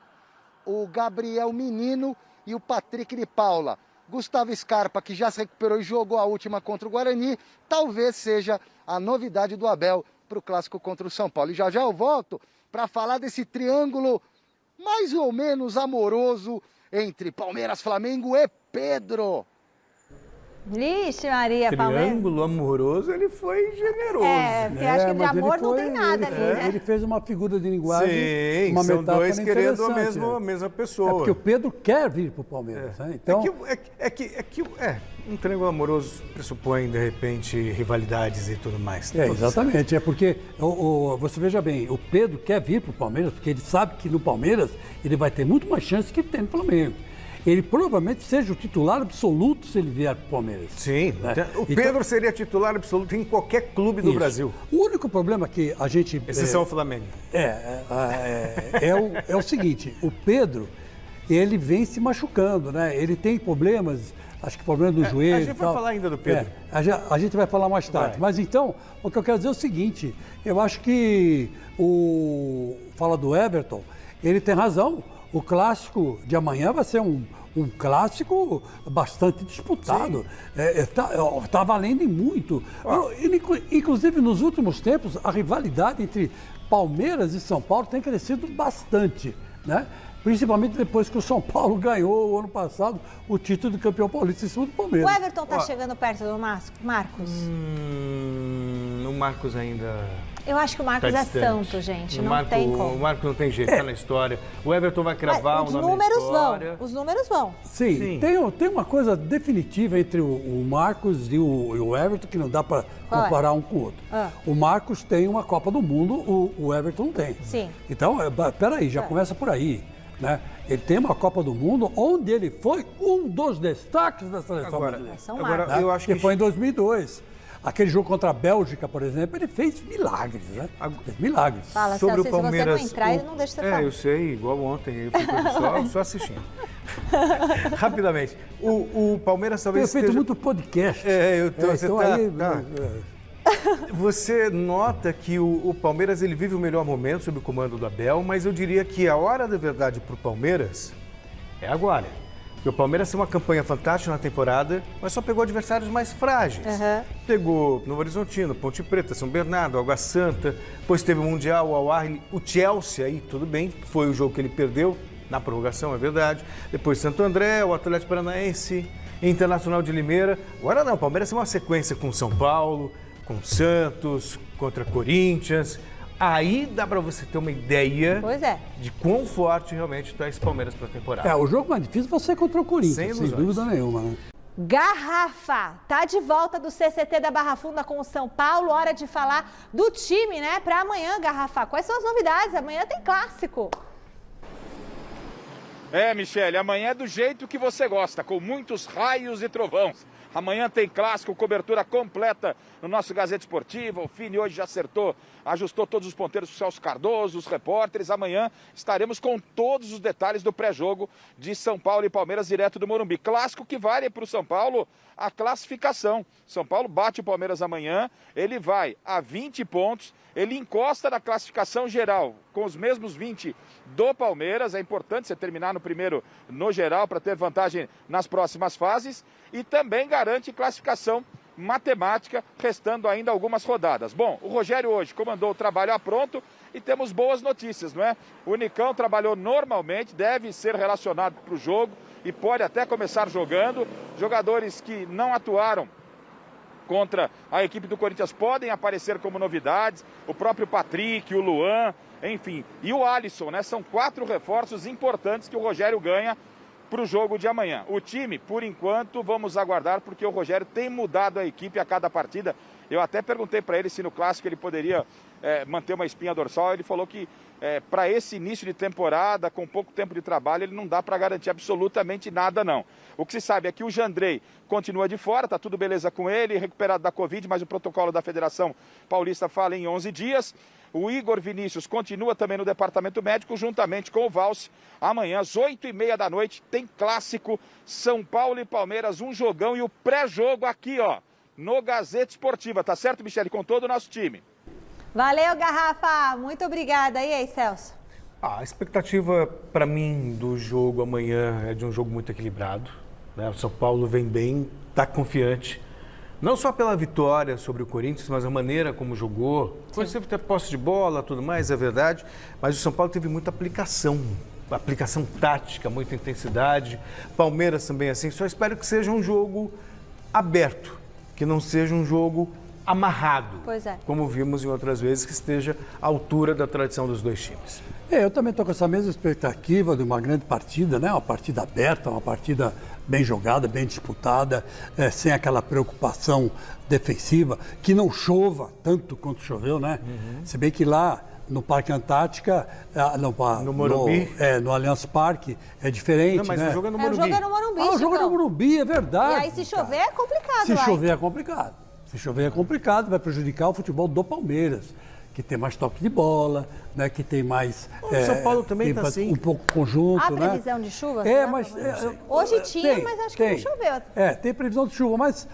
o Gabriel Menino e o Patrick de Paula. Gustavo Scarpa, que já se recuperou e jogou a última contra o Guarani, talvez seja a novidade do Abel para o clássico contra o São Paulo. E já eu volto para falar desse triângulo mais ou menos amoroso entre Palmeiras, Flamengo e Pedro. Vixe, Maria, Palmeiras. Triângulo amoroso, ele foi generoso. Porque acho que de amor não tem nada ali, né? Ele fez uma figura de linguagem, uma são metáfora dois querendo a a mesma pessoa. É porque o Pedro quer vir para o Palmeiras. Né? Então... um triângulo amoroso pressupõe, de repente, rivalidades e tudo mais. Exatamente. Certo. É porque, você veja bem, o Pedro quer vir para o Palmeiras porque ele sabe que no Palmeiras ele vai ter muito mais chance que tem no Flamengo. Ele provavelmente seja o titular absoluto se ele vier para o Palmeiras. Sim, né? O Pedro seria titular absoluto em qualquer clube do Brasil. O único problema que a gente... Exceção Flamengo. É o seguinte, o Pedro, ele vem se machucando, né? Ele tem problemas, acho que problemas no joelho. A gente vai falar ainda do Pedro. A gente vai falar mais tarde. Mas então, o que eu quero dizer é o seguinte, eu acho que fala do Everton, ele tem razão. O clássico de amanhã vai ser um clássico bastante disputado. Está valendo muito. Inclusive, nos últimos tempos, a rivalidade entre Palmeiras e São Paulo tem crescido bastante, né? Principalmente depois que o São Paulo ganhou, ano passado, o título de campeão paulista em cima do Palmeiras. O Everton está chegando perto do Marcos? O Marcos ainda... Eu acho que o Marcos é santo, gente. Não tem como. O Marcos não tem jeito, tá na história. O Everton vai cravar o nome da história. Os números vão. Sim. Tem uma coisa definitiva entre o Marcos e o Everton que não dá para comparar um com o outro. O Marcos tem uma Copa do Mundo, o Everton não tem. Sim. Então, peraí, já começa por aí. Né? Ele tem uma Copa do Mundo onde ele foi um dos destaques da seleção brasileira. Agora, eu acho que foi em 2002. Aquele jogo contra a Bélgica, por exemplo, ele fez milagres, né? Fez milagres. Fala, sobre o Palmeiras, se você não entrar, ele não deixa você falar. Eu sei, igual ontem, eu fico só assistindo. Rapidamente, o Palmeiras talvez tenho feito muito podcast. Você nota que o Palmeiras ele vive o melhor momento sob o comando do Abel, mas eu diria que a hora da verdade para o Palmeiras é agora. Porque o Palmeiras tem uma campanha fantástica na temporada, mas só pegou adversários mais frágeis. Pegou Novo Horizontino, Ponte Preta, São Bernardo, Água Santa, depois teve o Mundial, o Al-Ahly, o Chelsea, aí tudo bem, foi o jogo que ele perdeu, na prorrogação, é verdade. Depois Santo André, o Atlético Paranaense, Internacional de Limeira. Agora não, o Palmeiras tem uma sequência com São Paulo, com Santos, contra Corinthians. Aí dá para você ter uma ideia de quão forte realmente está esse Palmeiras para a temporada. O jogo mais difícil vai ser contra o Corinthians, sem dúvida nenhuma, né? Garrafa, tá de volta do CCT da Barra Funda com o São Paulo, hora de falar do time, né, para amanhã, Garrafa. Quais são as novidades? Amanhã tem clássico. Michele, amanhã é do jeito que você gosta, com muitos raios e trovões. Amanhã tem clássico, cobertura completa no nosso Gazeta Esportiva. O Fini hoje já ajustou todos os ponteiros com o Celso Cardoso, os repórteres. Amanhã estaremos com todos os detalhes do pré-jogo de São Paulo e Palmeiras direto do Morumbi. Clássico que vale para o São Paulo a classificação. São Paulo bate o Palmeiras amanhã, ele vai a 20 pontos, ele encosta na classificação geral com os mesmos 20 do Palmeiras. É importante você terminar no primeiro no geral para ter vantagem nas próximas fases e também garante classificação matemática, restando ainda algumas rodadas. Bom, o Rogério hoje comandou o trabalho a pronto e temos boas notícias, não é? O Nicão trabalhou normalmente, deve ser relacionado para o jogo e pode até começar jogando. Jogadores que não atuaram contra a equipe do Corinthians podem aparecer como novidades, o próprio Patrick, o Luan, enfim, e o Alisson, né? São 4 reforços importantes que o Rogério ganha para o jogo de amanhã. O time, por enquanto, vamos aguardar, porque o Rogério tem mudado a equipe a cada partida. Eu até perguntei para ele se no Clássico ele poderia manter uma espinha dorsal. Ele falou que para esse início de temporada, com pouco tempo de trabalho, ele não dá para garantir absolutamente nada, não. O que se sabe é que o Jandrei continua de fora, tá tudo beleza com ele, recuperado da Covid, mas o protocolo da Federação Paulista fala em 11 dias. O Igor Vinícius continua também no departamento médico, juntamente com o Valse. Amanhã, às 8h30 da noite, tem clássico São Paulo e Palmeiras, um jogão e o pré-jogo aqui, ó, no Gazeta Esportiva. Tá certo, Michele? Com todo o nosso time. Valeu, Garrafa. Muito obrigada. E aí, Celso? A expectativa, para mim, do jogo amanhã é de um jogo muito equilibrado, né? O São Paulo vem bem, está confiante. Não só pela vitória sobre o Corinthians, mas a maneira como jogou. Conseguiu ter posse de bola, tudo mais, é verdade. Mas o São Paulo teve muita aplicação tática, muita intensidade. Palmeiras também assim. Só espero que seja um jogo aberto, que não seja um jogo amarrado. Pois é. Como vimos em outras vezes, que esteja à altura da tradição dos dois times. Eu também estou com essa mesma expectativa de uma grande partida, né? Uma partida aberta, uma partida bem jogada, bem disputada, sem aquela preocupação defensiva, que não chova tanto quanto choveu, né? Se bem que lá no Parque Antártica, no Morumbi, no Allianz Parque, é diferente, não, mas né? o jogo é no Morumbi. O jogo é no Morumbi, o jogo é no Morumbi, é verdade. E aí se chover é complicado. Se chover é complicado. Se chover é complicado, vai prejudicar o futebol do Palmeiras, que tem mais toque de bola, né, que tem mais... O São Paulo também está assim. Um pouco conjunto, Há né? previsão de chuva? Mas... Hoje tinha, mas acho que não choveu. Tem previsão de chuva, mas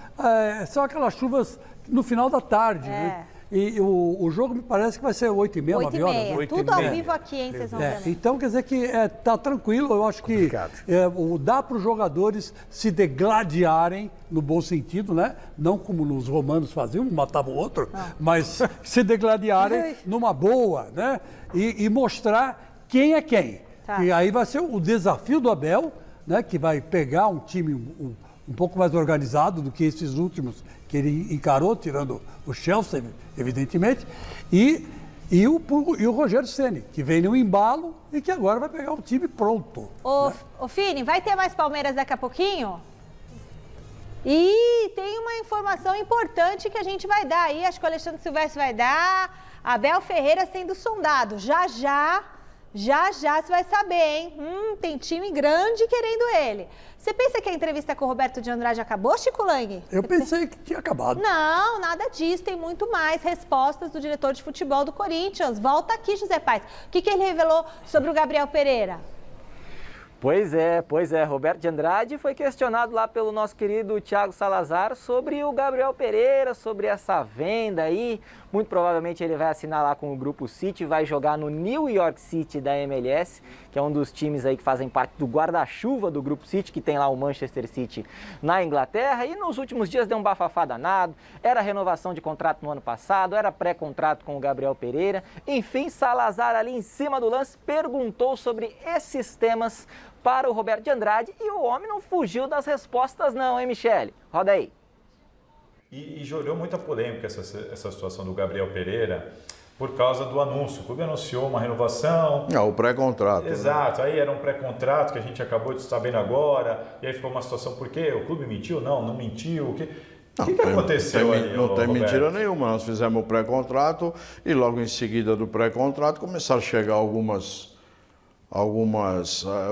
são aquelas chuvas no final da tarde, né? E o jogo me parece que vai ser 8h30, 9 horas. 8h30. Tudo ao vivo aqui, hein? Vocês vão ver. Então, quer dizer que tá tranquilo. Eu acho que dá para os jogadores se degladiarem, no bom sentido, né? Não como os romanos faziam, um matava o outro, mas se degladiarem numa boa, né? E mostrar quem é quem. Tá. E aí vai ser o desafio do Abel, né? Que vai pegar um time um pouco mais organizado do que esses últimos que ele encarou, tirando o Chelsea, evidentemente, e o Rogério Ceni, que vem no embalo e que agora vai pegar o time pronto. Ô Fini, vai ter mais Palmeiras daqui a pouquinho? E tem uma informação importante que a gente vai dar aí, acho que o Alexandre Silvestre vai dar, Abel Ferreira sendo sondado. Já você vai saber, hein? Tem time grande querendo ele. Você pensa que a entrevista com o Roberto de Andrade acabou, Chico Lang? Eu pensei que tinha acabado. Não, nada disso, tem muito mais respostas do diretor de futebol do Corinthians. Volta aqui, José Paes. O que ele revelou sobre o Gabriel Pereira? Pois é. Roberto de Andrade foi questionado lá pelo nosso querido Thiago Salazar sobre o Gabriel Pereira, sobre essa venda aí. Muito provavelmente ele vai assinar lá com o Grupo City, vai jogar no New York City da MLS, que é um dos times aí que fazem parte do guarda-chuva do Grupo City, que tem lá o Manchester City na Inglaterra. E nos últimos dias deu um bafafá danado, era renovação de contrato no ano passado, era pré-contrato com o Gabriel Pereira. Enfim, Salazar ali em cima do lance perguntou sobre esses temas para o Roberto de Andrade e o homem não fugiu das respostas não, hein, Michele? Roda aí. E gerou muita polêmica essa situação do Gabriel Pereira por causa do anúncio. O clube anunciou uma renovação. O pré-contrato. Exato, aí era um pré-contrato que a gente acabou de estar vendo agora, e aí ficou uma situação, por quê? O clube mentiu? Não mentiu. O que aconteceu aí? Não tem mentira nenhuma. Nós fizemos o pré-contrato e logo em seguida do pré-contrato começaram a chegar algumas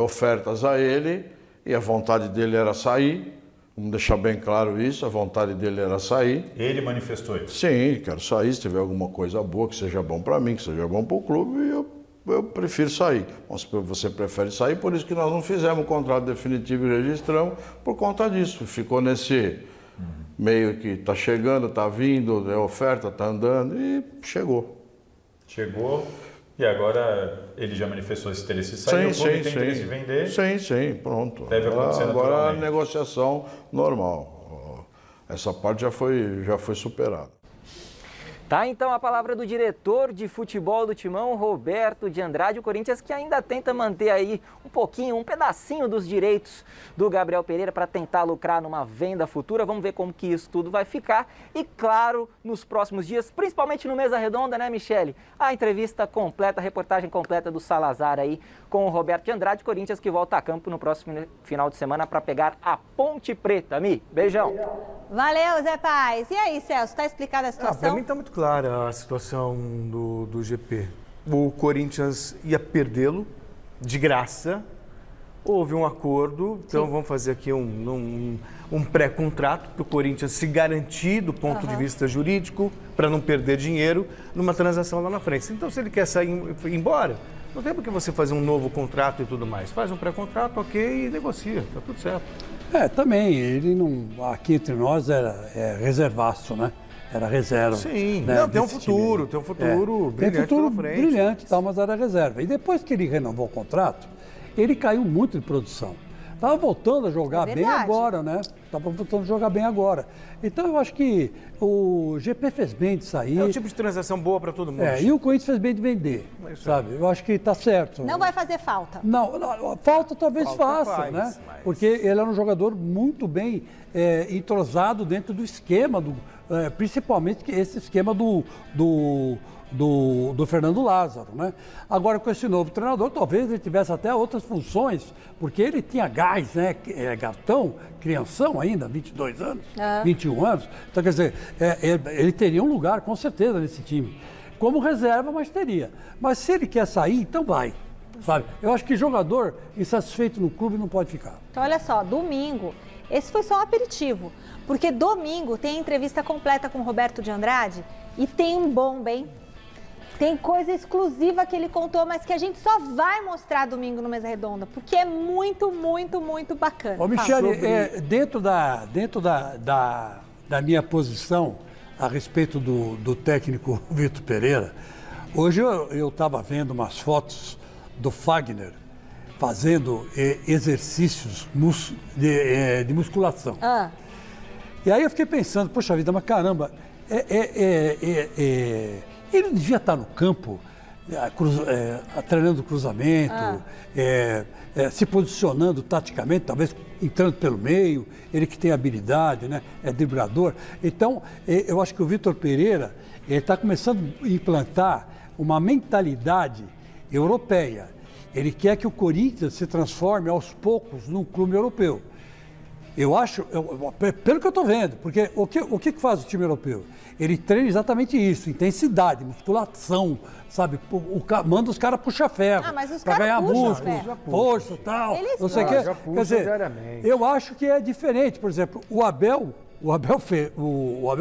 ofertas a ele e a vontade dele era sair. Vamos deixar bem claro isso, a vontade dele era sair. Ele manifestou isso? Sim, quero sair, se tiver alguma coisa boa, que seja bom para mim, que seja bom para o clube, eu prefiro sair. Você prefere sair, por isso que nós não fizemos o contrato definitivo e registramos, por conta disso. Ficou nesse meio que está chegando, está vindo, é oferta, está andando e chegou. Chegou. E agora ele já manifestou esse interesse de sair, o clube tem interesse de vender? Sim, pronto. Deve acontecer agora a negociação normal. Essa parte já foi superada. Tá, então a palavra do diretor de futebol do Timão, Roberto de Andrade, o Corinthians que ainda tenta manter aí um pedacinho dos direitos do Gabriel Pereira para tentar lucrar numa venda futura. Vamos ver como que isso tudo vai ficar. E claro, nos próximos dias, principalmente no Mesa Redonda, né, Michele? A entrevista completa, a reportagem completa do Salazar aí com o Roberto de Andrade, Corinthians que volta a campo no próximo final de semana para pegar a Ponte Preta. Mi, beijão. Valeu, Zé Paes. E aí, Celso, tá explicada a situação? Para mim está muito clara a situação do GP. O Corinthians ia perdê-lo de graça. Houve um acordo, então vamos fazer aqui um pré-contrato para o Corinthians se garantir do ponto de vista jurídico, para não perder dinheiro numa transação lá na frente. Então, se ele quer sair embora, não tem por que você fazer um novo contrato e tudo mais. Faz um pré-contrato, ok, e negocia, tá tudo certo. Também, ele não. Aqui entre nós era reservaço, né? Era reserva. Sim, né, tem um futuro brilhante. Tem futuro pela frente. Brilhante, mas era reserva. E depois que ele renovou o contrato, ele caiu muito de produção. Estava voltando a jogar bem agora, né? Estava voltando a jogar bem agora. Então eu acho que o GP fez bem de sair. É um tipo de transação boa para todo mundo. E o Corinthians fez bem de vender, sabe? Eu acho que está certo. Não vai fazer falta. Não, falta talvez faça, né? Mas... Porque ele era um jogador muito bem entrosado dentro do esquema, principalmente esse esquema do Fernando Lázaro, né? Agora, com esse novo treinador, talvez ele tivesse até outras funções, porque ele tinha gás, né? Gatão, crianção ainda, 22 anos, 21 anos. Então, quer dizer, ele teria um lugar, com certeza, nesse time. Como reserva, mas teria. Mas se ele quer sair, então vai, sabe? Eu acho que jogador insatisfeito no clube não pode ficar. Então, olha só, domingo, esse foi só um aperitivo, porque domingo tem entrevista completa com o Roberto de Andrade e tem um bomba, hein? Tem coisa exclusiva que ele contou, mas que a gente só vai mostrar domingo no Mesa Redonda, porque é muito, muito, muito bacana. Ô, Michele, dentro da minha posição a respeito do técnico Vitor Pereira, hoje eu estava vendo umas fotos do Fagner fazendo exercícios de musculação. E aí eu fiquei pensando, poxa vida, mas caramba, ele devia estar no campo treinando cruzamento, se posicionando taticamente, talvez entrando pelo meio, ele que tem habilidade, né? É driblador. Então, eu acho que o Vitor Pereira está começando a implantar uma mentalidade europeia. Ele quer que o Corinthians se transforme aos poucos num clube europeu. Eu acho, pelo que eu estou vendo, porque o que faz o time europeu? Ele treina exatamente isso, intensidade, musculação, sabe? Manda os caras puxar ferro para ganhar músculo, força e tal. Não sei o quê. Quer dizer, eu acho que é diferente. Por exemplo, o Abel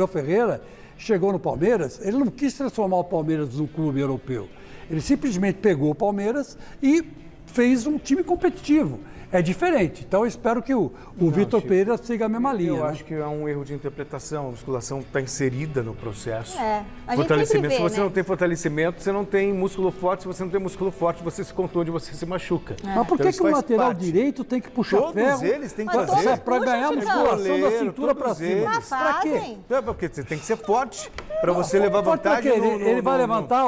Ferreira chegou no Palmeiras, ele não quis transformar o Palmeiras num clube europeu. Ele simplesmente pegou o Palmeiras e fez um time competitivo. É diferente. Então eu espero que o Vitor Pereira siga a mesma linha. Eu acho que é um erro de interpretação. A musculação está inserida no processo. A Fortalecimento. gente Se você não tem fortalecimento, você não tem músculo forte. Se você não tem músculo forte, você se contunde, você se machuca. Mas por que o lateral direito tem que puxar ferro? Todos eles têm que fazer. Para ganhar musculação da cintura para cima. Para quê? Porque você tem que ser forte para você levar vantagem. Ele vai levantar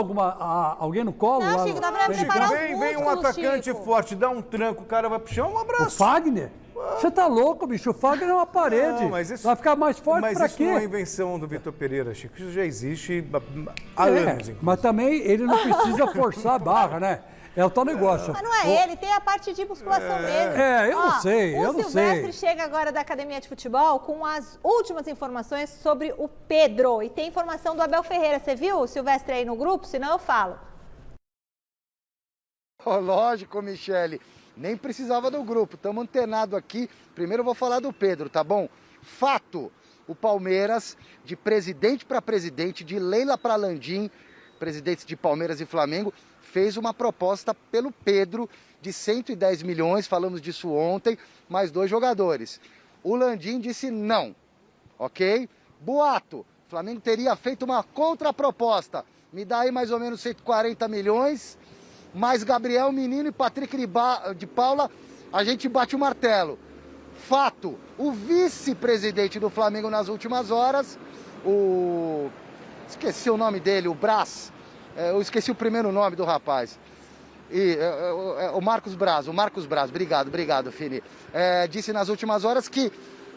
alguém no colo? Não, Chico, dá para preparar os músculos, Vem um atacante forte, dá um tranco, o cara vai pro chão, um abraço. O Fagner? Você tá louco, bicho? O Fagner é uma parede. Não, mas isso, vai ficar mais forte pra quê? Mas isso não é invenção do Vitor Pereira, Chico. Isso já existe há anos, inclusive. Mas também ele não precisa forçar a barra, né? É o tal negócio. Mas não é ele, tem a parte de musculação mesmo. Eu não sei, O Silvestre chega agora da Academia de Futebol com as últimas informações sobre o Pedro. E tem informação do Abel Ferreira. Você viu o Silvestre aí no grupo? Senão eu falo. Lógico, Michele. Nem precisava do grupo, estamos antenados aqui. Primeiro eu vou falar do Pedro, tá bom? Fato, o Palmeiras, de presidente para presidente, de Leila para Landim, presidentes de Palmeiras e Flamengo, fez uma proposta pelo Pedro de 110 milhões, falamos disso ontem, mais 2 jogadores. O Landim disse não, ok? Boato, o Flamengo teria feito uma contraproposta, me dá aí mais ou menos 140 milhões... mais Gabriel Menino e Patrick de Paula, a gente bate o martelo. Fato, o vice-presidente do Flamengo nas últimas horas, esqueci o nome dele, o Braz, eu esqueci o primeiro nome do rapaz. O Marcos Braz, obrigado, Fini. Disse nas últimas horas que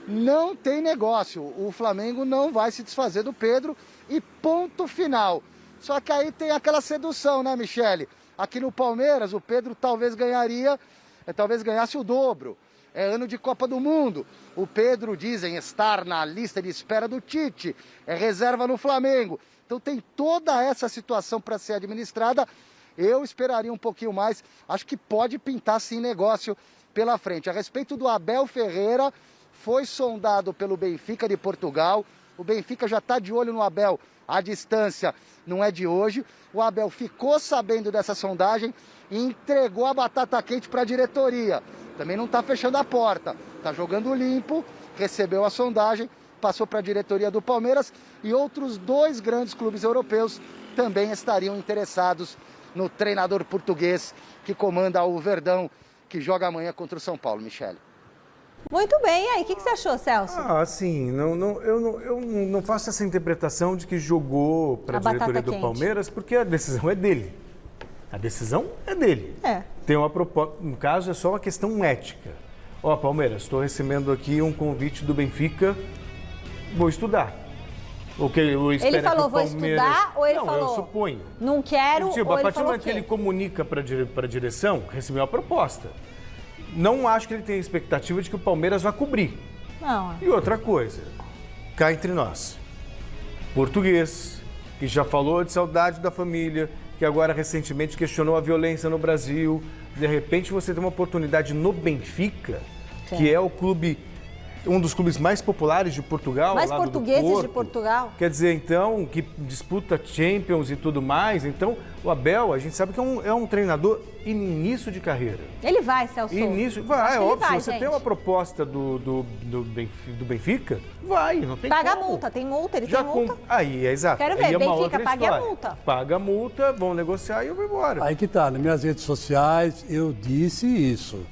não tem negócio, o Flamengo não vai se desfazer do Pedro e ponto final. Só que aí tem aquela sedução, né, Michele? Aqui no Palmeiras, o Pedro talvez ganhasse o dobro. É ano de Copa do Mundo. O Pedro, dizem, estar na lista de espera do Tite. É reserva no Flamengo. Então tem toda essa situação para ser administrada. Eu esperaria um pouquinho mais. Acho que pode pintar, sim, negócio pela frente. A respeito do Abel Ferreira, foi sondado pelo Benfica de Portugal. O Benfica já está de olho no Abel. A distância não é de hoje. O Abel ficou sabendo dessa sondagem e entregou a batata quente para a diretoria. Também não está fechando a porta. Está jogando limpo, recebeu a sondagem, passou para a diretoria do Palmeiras e outros 2 grandes clubes europeus também estariam interessados no treinador português que comanda o Verdão, que joga amanhã contra o São Paulo, Michele. Muito bem, e aí, o que você achou, Celso? Sim, eu não faço essa interpretação de que jogou para a diretoria do Palmeiras, porque a decisão é dele. A decisão é dele. Tem uma proposta, no caso é só uma questão ética. Palmeiras, estou recebendo aqui um convite do Benfica, vou estudar. Ele falou, vou estudar, ou ele falou? Eu suponho. Não quero, ou ele falou a partir do momento que ele comunica para a direção, recebeu a proposta. Não acho que ele tenha expectativa de que o Palmeiras vá cobrir. Não. E outra coisa, cá entre nós, português, que já falou de saudade da família, que agora recentemente questionou a violência no Brasil. De repente você tem uma oportunidade no Benfica, que é o clube, um dos clubes mais populares de Portugal. Mais portugueses de Portugal. Quer dizer, então, que disputa Champions e tudo mais. Então, o Abel, a gente sabe que é um treinador em início de carreira. Ele vai, Celso. Vai, é óbvio. Se você tem uma proposta do Benfica, vai, não tem Paga como. a multa, tem multa, ele tem multa. Aí, é exato. Quero ver, aí é Benfica, pague a multa. Paga a multa, vão negociar e eu vou embora. Aí que tá, nas minhas redes sociais eu disse isso.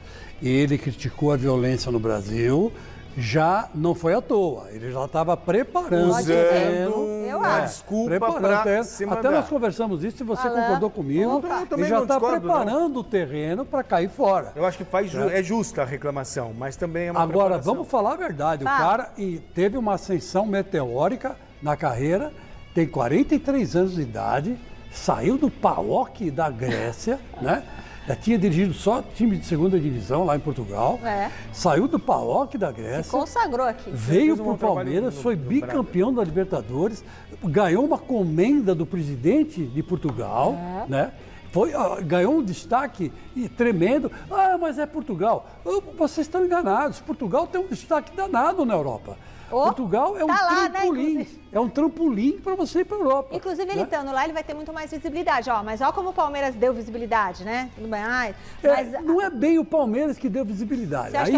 Ele criticou a violência no Brasil, já não foi à toa. Ele já estava preparando o terreno. Desculpa para se mandar. Até nós conversamos isso, se você concordou comigo. Ele já está preparando o terreno para cair fora. Eu acho que é justa a reclamação, mas também é uma Agora, preparação. vamos falar a verdade. O cara teve uma ascensão meteórica na carreira, tem 43 anos de idade, saiu do PAOK da Grécia, né? Já tinha dirigido só time de segunda divisão lá em Portugal. Saiu do PAOK da Grécia. Se consagrou aqui. Veio para o Palmeiras, foi bicampeão da Libertadores, ganhou uma comenda do presidente de Portugal, né? Ganhou um destaque tremendo. Mas é Portugal. Vocês estão enganados. Portugal tem um destaque danado na Europa. Portugal é um trampolim. Né, é um trampolim para você ir para a Europa. Inclusive, ele estando lá, ele vai ter muito mais visibilidade. Mas olha como o Palmeiras deu visibilidade, né? Tudo bem. Não é bem o Palmeiras que deu visibilidade. Aí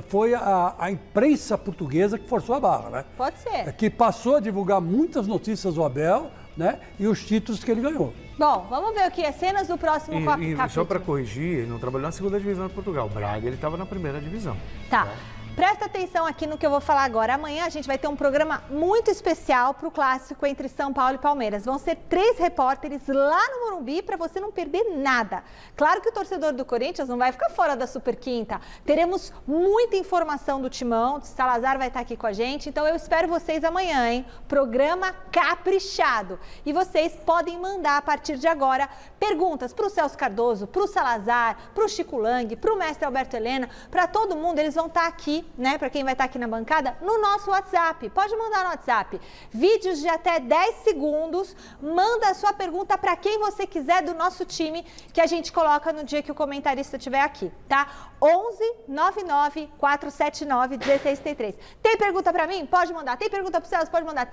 foi a imprensa portuguesa que forçou a barra, né? Pode ser. Que passou a divulgar muitas notícias do Abel, né? E os títulos que ele ganhou. Bom, vamos ver o que é cenas do próximo capítulo. Só para corrigir, ele não trabalhou na segunda divisão de Portugal. Braga, ele estava na primeira divisão. Tá. Presta atenção aqui no que eu vou falar agora. Amanhã a gente vai ter um programa muito especial para o clássico entre São Paulo e Palmeiras. Vão ser 3 repórteres lá no Morumbi para você não perder nada. Claro que o torcedor do Corinthians não vai ficar fora da Super Quinta. Teremos muita informação do Timão. O Salazar vai estar aqui com a gente. Então eu espero vocês amanhã, hein? Programa caprichado. E vocês podem mandar a partir de agora perguntas para o Celso Cardoso, para o Salazar, para o Chico Lang, para o mestre Alberto Helena, para todo mundo. Eles vão estar aqui, né, para quem vai estar aqui na bancada, no nosso WhatsApp. Pode mandar no WhatsApp. Vídeos de até 10 segundos. Manda a sua pergunta para quem você quiser do nosso time, que a gente coloca no dia que o comentarista estiver aqui, tá? 11 99 479 1633. Tem pergunta para mim? Pode mandar. Tem pergunta para o Celso? Pode mandar.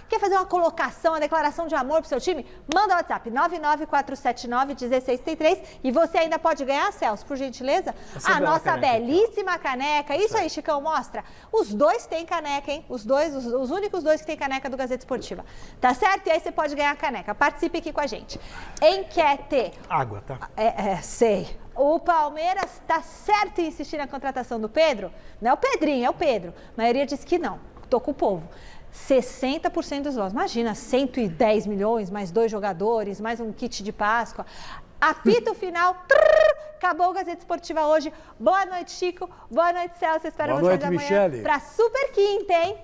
Quer fazer uma colocação, uma declaração de amor pro seu time? Manda o WhatsApp 99 479 1633 e você ainda pode ganhar, Celso, por gentileza, a nossa belíssima caneca. Isso aí, Chicão, mostra. Os dois têm caneca, hein? Os únicos dois que têm caneca do Gazeta Esportiva. Tá certo? E aí você pode ganhar a caneca. Participe aqui com a gente. Enquete. Água, tá? Sei. O Palmeiras está certo em insistir na contratação do Pedro? Não é o Pedrinho, é o Pedro. A maioria diz que não. Tô com o povo. 60% dos votos. Imagina, 110 milhões, mais 2 jogadores, mais um kit de Páscoa. Apito final. Acabou o Gazeta Esportiva hoje. Boa noite, Chico. Boa noite, Celso. Espero vocês amanhã para Super Quinta, hein?